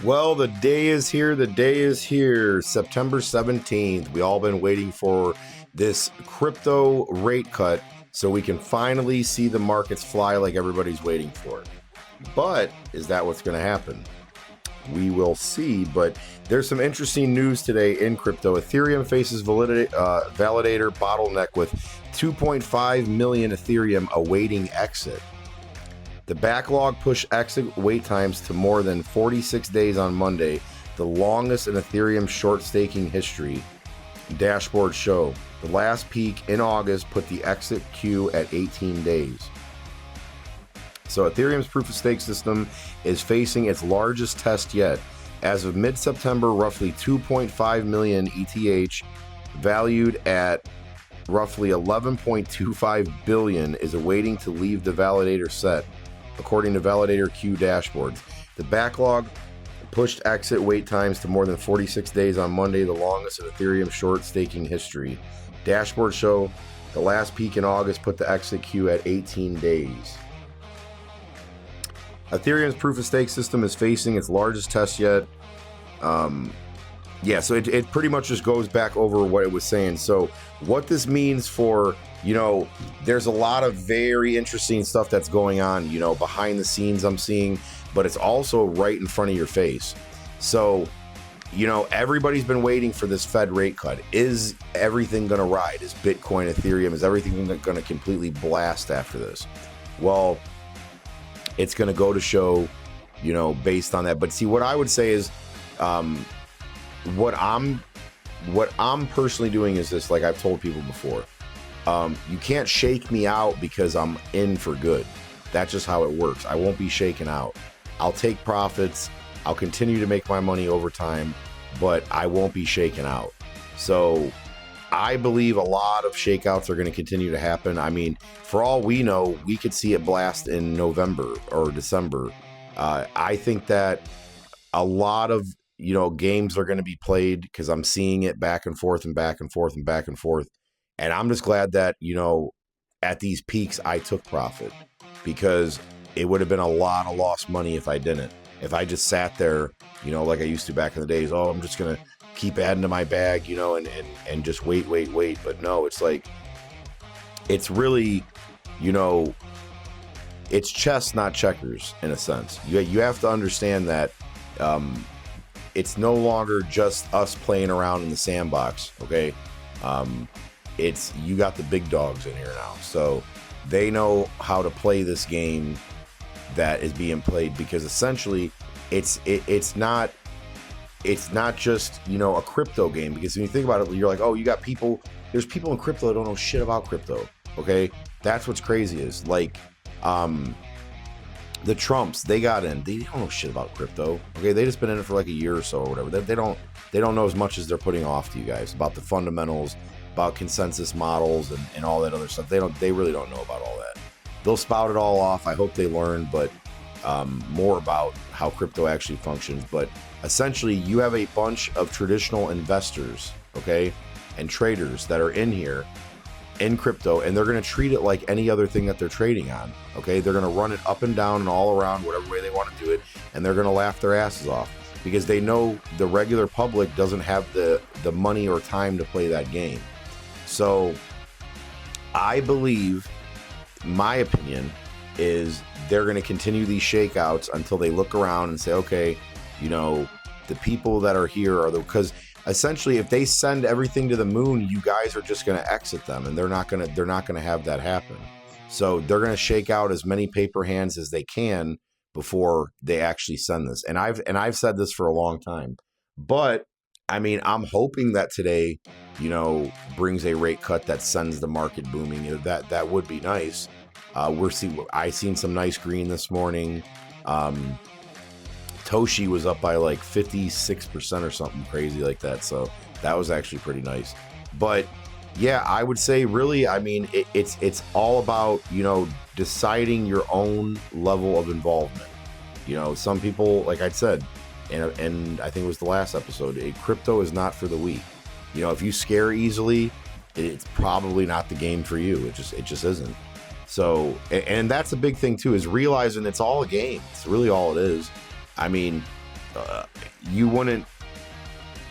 Well, the day is here. The day is here. September 17th. We all been waiting for this crypto rate cut so we can finally see the markets fly like everybody's waiting for. But is that what's going to happen? We will see. But there's some interesting news today in crypto. Ethereum faces validator bottleneck with 2.5 million Ethereum awaiting exit. The backlog pushed exit wait times to more than 46 days on Monday, the longest in Ethereum short staking history. Dashboard show the last peak in August put the exit queue at 18 days. So Ethereum's proof of stake system is facing its largest test yet. As of mid-September, roughly 2.5 million ETH, valued at roughly 11.25 billion, is awaiting to leave the validator set, according to validator queue dashboards. The backlog pushed exit wait times to more than 46 days on Monday, the longest in Ethereum short staking history. Dashboards show the last peak in August put the exit queue at 18 days. Ethereum's proof of stake system is facing its largest test yet. So it pretty much just goes back over what it was saying. So what this means for, there's a lot of very interesting stuff that's going on, behind the scenes I'm seeing, but it's also right in front of your face. So, everybody's been waiting for this Fed rate cut. Is everything going to ride? Is Bitcoin, Ethereum, is everything going to completely blast after this? Well, it's going to go to show, based on that. But see, what I would say is, what I'm personally doing is this, like I've told people before, you can't shake me out because I'm in for good. That's just how it works. I won't be shaken out. I'll take profits. I'll continue to make my money over time, but I won't be shaken out. So I believe a lot of shakeouts are going to continue to happen. I mean, for all we know, we could see it blast in November or December. I think that a lot of, games are going to be played because I'm seeing it back and forth and back and forth and back and forth. And I'm just glad that, at these peaks, I took profit, because it would have been a lot of lost money if I didn't. If I just sat there, like I used to back in the days, I'm just going to keep adding to my bag, and just wait. But no, it's like, it's really, it's chess, not checkers in a sense. You have to understand that, it's no longer just us playing around in the sandbox. Okay. It's, you got the big dogs in here now. So they know how to play this game that is being played, because essentially it's not just, a crypto game, because when you think about it, you're like, oh, you got there's people in crypto that don't know shit about crypto. Okay. That's what's crazy is like, the Trumps, they got in. They don't know shit about crypto. Okay, they just been in it for like a year or so or whatever. They don't know as much as they're putting off to you guys about the fundamentals, about consensus models and all that other stuff. They really don't know about all that. They'll spout it all off. I hope they learn, but more about how crypto actually functions. But essentially, you have a bunch of traditional investors, okay, and traders that are in here in crypto, and they're going to treat it like any other thing that they're trading on. Okay, they're going to run it up and down and all around whatever way they want to do it, and they're going to laugh their asses off because they know the regular public doesn't have the money or time to play that game. So I believe, my opinion is, they're going to continue these shakeouts until they look around and say, okay, the people that are here are because essentially, if they send everything to the moon, you guys are just going to exit them, and they're not going to have that happen. So they're going to shake out as many paper hands as they can before they actually send this. And I've said this for a long time, but I mean, I'm hoping that today, brings a rate cut that sends the market booming. That would be nice. I seen some nice green this morning. Toshi was up by like 56% or something crazy like that. So that was actually pretty nice. But yeah, I would say really, I mean, it's all about, deciding your own level of involvement. Some people, like I said, and I think it was the last episode, crypto is not for the weak. If you scare easily, it's probably not the game for you. It just isn't. So, and that's a big thing too, is realizing it's all a game. It's really all it is. I mean, you wouldn't.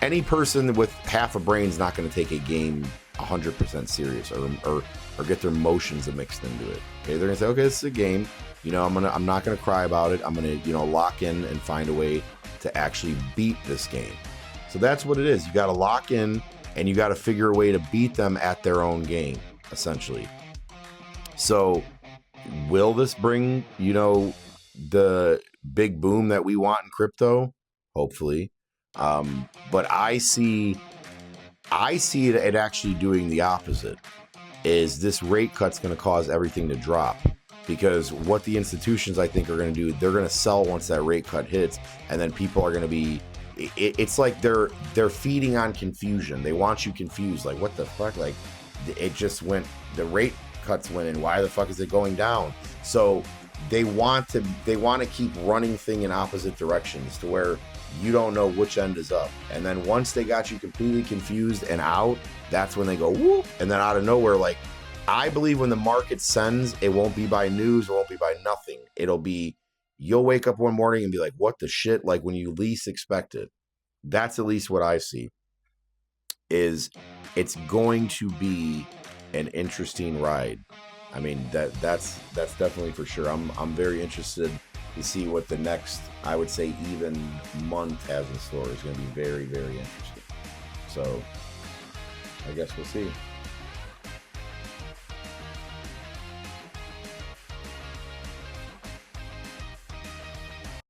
Any person with half a brain is not going to take a game 100% serious, or get their emotions mixed into it. Okay, they're gonna say, okay, this is a game. You know, I'm not gonna cry about it. I'm gonna, you know, lock in and find a way to actually beat this game. So that's what it is. You got to lock in and you got to figure a way to beat them at their own game, essentially. So will this bring, you know, the big boom that we want in crypto? Hopefully. But I see it actually doing the opposite. Is this rate cut's going to cause everything to drop? Because what the institutions, I think, are going to do, they're going to sell once that rate cut hits, and then people are going to be, it's like they're feeding on confusion. They want you confused, like, what the fuck? Like, it just went, the rate cuts went in, why the fuck is it going down? So they want to keep running thing in opposite directions to where you don't know which end is up. And then once they got you completely confused and out, that's when they go whoop, and then out of nowhere, like, I believe when the market sends, it won't be by news, it won't be by nothing. It'll be, you'll wake up one morning and be like, what the shit? Like, when you least expect it. That's at least what I see. Is it's going to be an interesting ride. I mean, that's definitely for sure. I'm very interested to see what the next, I would say, even month has in store. Is going to be very, very interesting. So I guess we'll see.